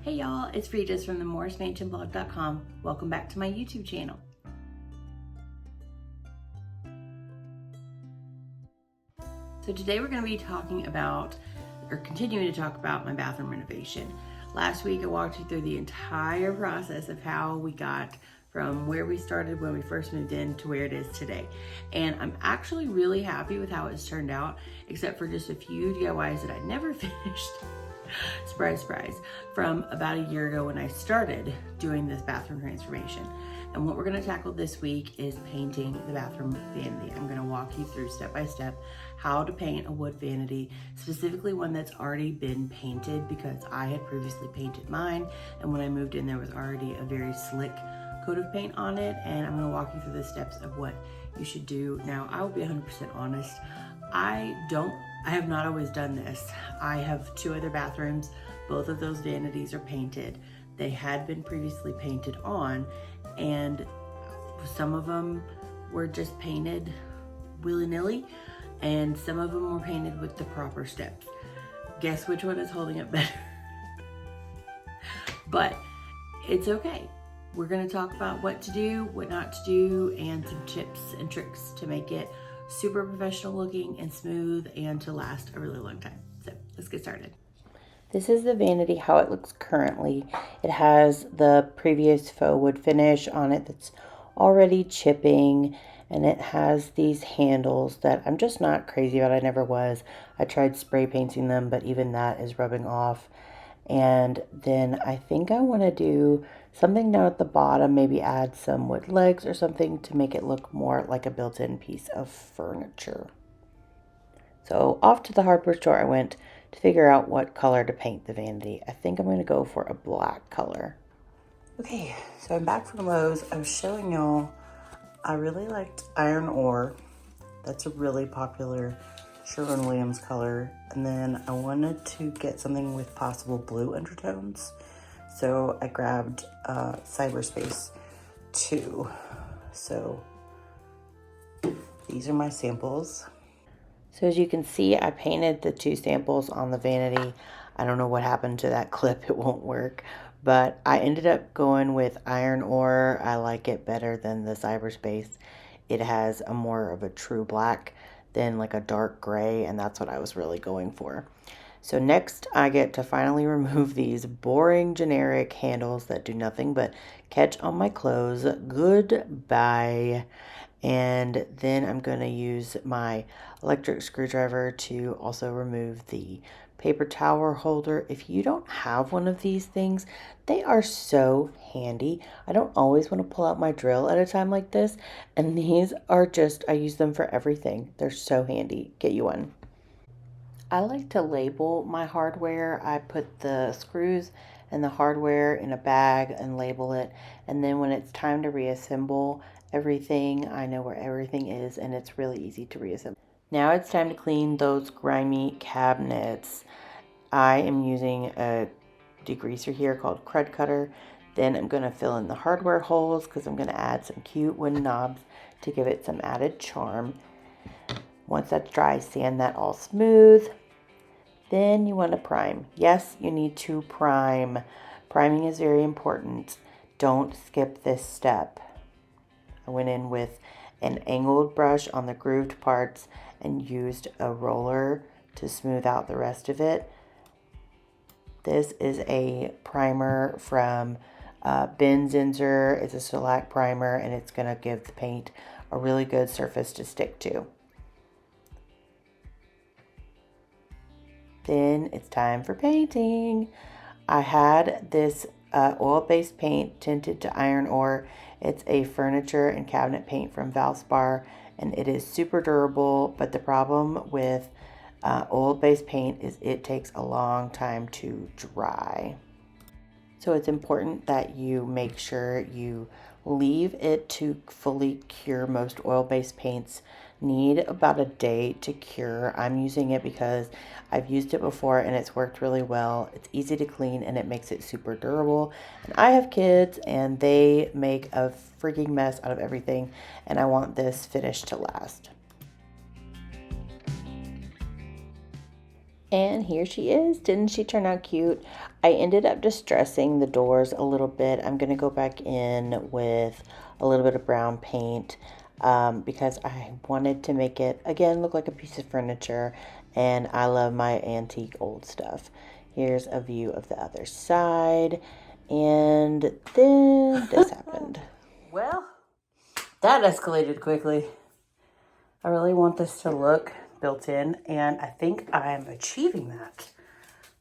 Hey y'all, it's Regis from the MorrisMansionBlog.com. Welcome back to my YouTube channel. So today we're going to be talking about, or continuing to talk about, my bathroom renovation. Last week I walked you through the entire process of how we got from where we started when we first moved in to where it is today. And I'm actually really happy with how it's turned out, except for just a few DIYs that I never finished. Surprise, surprise, from about a year ago when I started doing this bathroom transformation. And what we're going to tackle this week is painting the bathroom vanity. I'm going to walk you through step by step how to paint a wood vanity, specifically one that's already been painted, because I had previously painted mine, and when I moved in there was already a very slick coat of paint on it. And I'm going to walk you through the steps of what you should do. Now, I will be 100% honest, I have not always done this. I have two other bathrooms. Both of those vanities are painted. They had been previously painted on, and some of them were just painted willy-nilly, and some of them were painted with the proper steps. Guess which one is holding up better? But it's okay. We're going to talk about what to do, what not to do, and some tips and tricks to make it super professional looking and smooth and to last a really long time. So let's get started. This is the vanity, how it looks currently. It has the previous faux wood finish on it that's already chipping, and it has these handles that I'm just not crazy about. I never was. I tried spray painting them, but even that is rubbing off. And then I think I want to do something down at the bottom, maybe add some wood legs or something to make it look more like a built-in piece of furniture. So off to the hardware store I went to figure out what color to paint the vanity. I think I'm going to go for a black color. Okay, so I'm back from Lowe's. I was showing y'all, I really liked iron ore. That's a really popular Sherwin-Williams color. And then I wanted to get something with possible blue undertones. So I grabbed Cyberspace 2. So these are my samples. So as you can see, I painted the two samples on the vanity. I don't know what happened to that clip. It won't work. But I ended up going with iron ore. I like it better than the Cyberspace. It has a more of a true black than like a dark gray, and that's what I was really going for. So next I get to finally remove these boring generic handles that do nothing but catch on my clothes. Goodbye. And then I'm going to use my electric screwdriver to also remove the paper towel holder. If you don't have one of these things, they are so handy. I don't always want to pull out my drill at a time like this, and these are just, I use them for everything. They're so handy. Get you one. I like to label my hardware. I put the screws and the hardware in a bag and label it, and then when it's time to reassemble everything, I know where everything is, and it's really easy to reassemble. Now it's time to clean those grimy cabinets. I am using a degreaser here called Crud Cutter. Then I'm going to fill in the hardware holes because I'm going to add some cute wooden knobs to give it some added charm. Once that's dry, sand that all smooth. Then you want to prime. Yes, you need to prime. Priming is very important. Don't skip this step. I went in with an angled brush on the grooved parts and used a roller to smooth out the rest of it. This is a primer from Ben Zinsser. It's a shellac primer, and it's going to give the paint a really good surface to stick to. Then it's time for painting. I had this oil-based paint tinted to iron ore. It's a furniture and cabinet paint from Valspar, and it is super durable, but the problem with oil-based paint is it takes a long time to dry. So it's important that you make sure you leave it to fully cure. Most oil-based paints need about a day to cure. I'm using it because I've used it before and it's worked really well. It's easy to clean and it makes it super durable. And I have kids and they make a freaking mess out of everything, and I want this finish to last. And here she is. Didn't she turn out cute? I ended up distressing the doors a little bit. I'm going to go back in with a little bit of brown paint because I wanted to make it, again, look like a piece of furniture. And I love my antique old stuff. Here's a view of the other side. And then this happened. Well, that escalated quickly. I really want this to look built in, and I think I'm achieving that.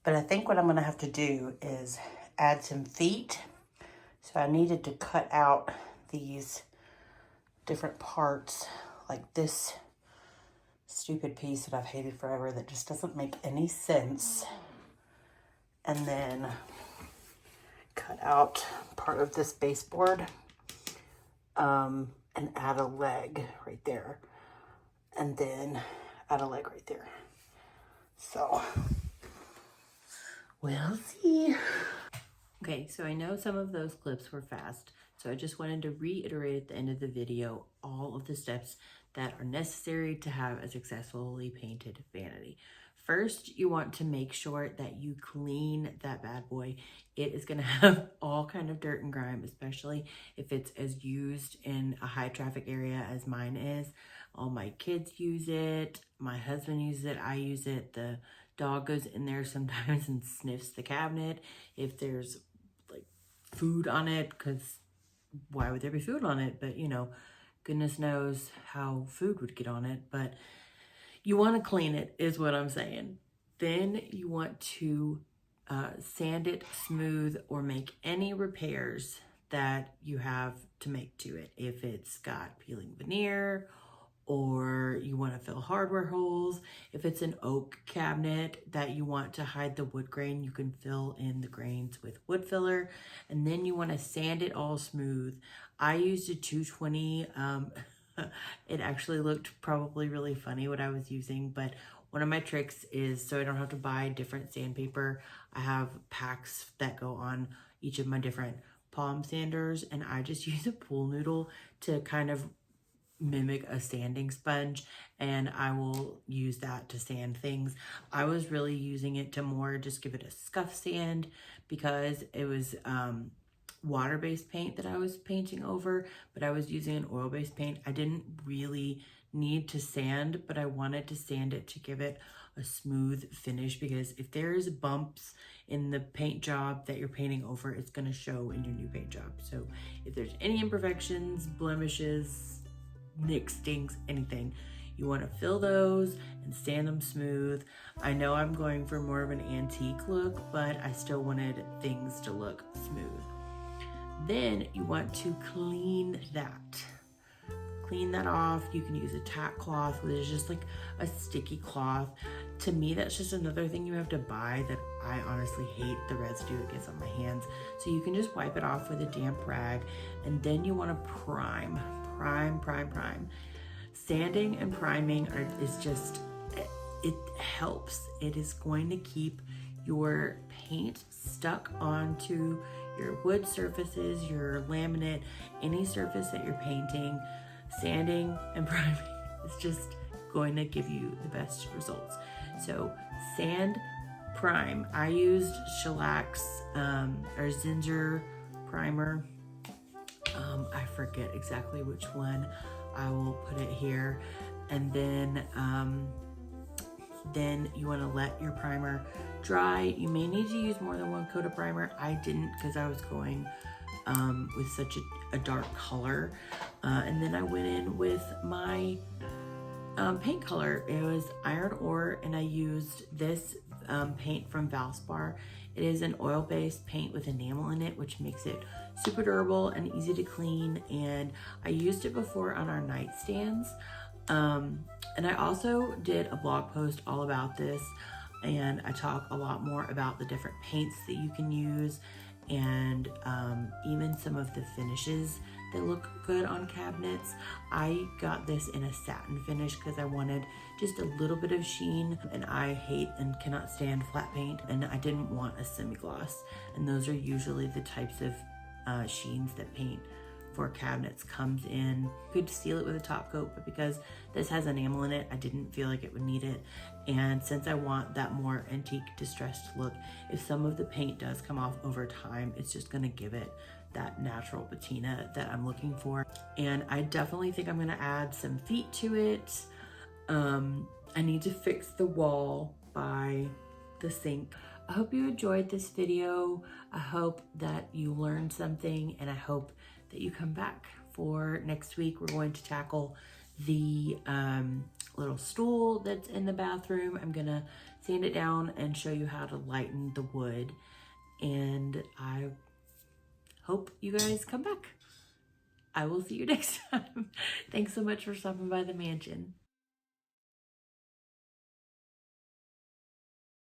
But I think what I'm gonna have to do is add some feet. So I needed to cut out these different parts, like this stupid piece that I've hated forever that just doesn't make any sense. And then cut out part of this baseboard and add a leg right there. And then add a leg right there. So we'll see. Okay, so I know some of those clips were fast, so I just wanted to reiterate at the end of the video all of the steps that are necessary to have a successfully painted vanity. First, you want to make sure that you clean that bad boy. It is going to have all kind of dirt and grime, especially if it's as used in a high traffic area as mine is. All my kids use it. My husband uses it. I use it. The dog goes in there sometimes and sniffs the cabinet if there's like food on it, because why would there be food on it? But you know, goodness knows how food would get on it. But you want to clean it is what I'm saying. Then you want to sand it smooth or make any repairs that you have to make to it. If it's got peeling veneer, or you want to fill hardware holes. If it's an oak cabinet that you want to hide the wood grain, you can fill in the grains with wood filler. And then you want to sand it all smooth. I used a 220. It actually looked probably really funny what I was using, but one of my tricks is, so I don't have to buy different sandpaper, I have packs that go on each of my different palm sanders, and I just use a pool noodle to kind of mimic a sanding sponge, and I will use that to sand things. I was really using it to more just give it a scuff sand because it was water-based paint that I was painting over, but I was using an oil-based paint. I didn't really need to sand, but I wanted to sand it to give it a smooth finish, because if there's bumps in the paint job that you're painting over, it's going to show in your new paint job. So if there's any imperfections, blemishes, nicks, stings, anything, you want to fill those and sand them smooth. I know I'm going for more of an antique look, but I still wanted things to look smooth. Then you want to clean that. Clean that off. You can use a tack cloth, which is just like a sticky cloth. To me, that's just another thing you have to buy that I honestly hate the residue it gets on my hands. So you can just wipe it off with a damp rag, and then you want to prime. Sanding and priming is just, it helps. It is going to keep your paint stuck onto your wood surfaces, your laminate, any surface that you're painting. Sanding and priming is just going to give you the best results. So sand, prime. I used shellax or Zinsser primer. I forget exactly which one. I will put it here. And then you want to let your primer dry. You may need to use more than one coat of primer. I didn't, because I was going with such a dark color. And then I went in with my paint color. It was iron ore, and I used this paint from Valspar. It is an oil-based paint with enamel in it, which makes it super durable and easy to clean. And I used it before on our nightstands. And I also did a blog post all about this, and I talk a lot more about the different paints that you can use, and even some of the finishes that look good on cabinets. I got this in a satin finish because I wanted just a little bit of sheen, and I hate and cannot stand flat paint, and I didn't want a semi-gloss, and those are usually the types of sheens that paint for cabinets comes in. Could seal it with a top coat, but because this has enamel in it, I didn't feel like it would need it. And since I want that more antique distressed look, if some of the paint does come off over time, it's just gonna give it that natural patina that I'm looking for. And I definitely think I'm gonna add some feet to it. I need to fix the wall by the sink. I hope you enjoyed this video. I hope that you learned something, and I hope that you come back for next week. We're going to tackle the little stool that's in the bathroom. I'm gonna sand it down and show you how to lighten the wood. And I hope you guys come back. I will see you next time. Thanks so much for stopping by the mansion.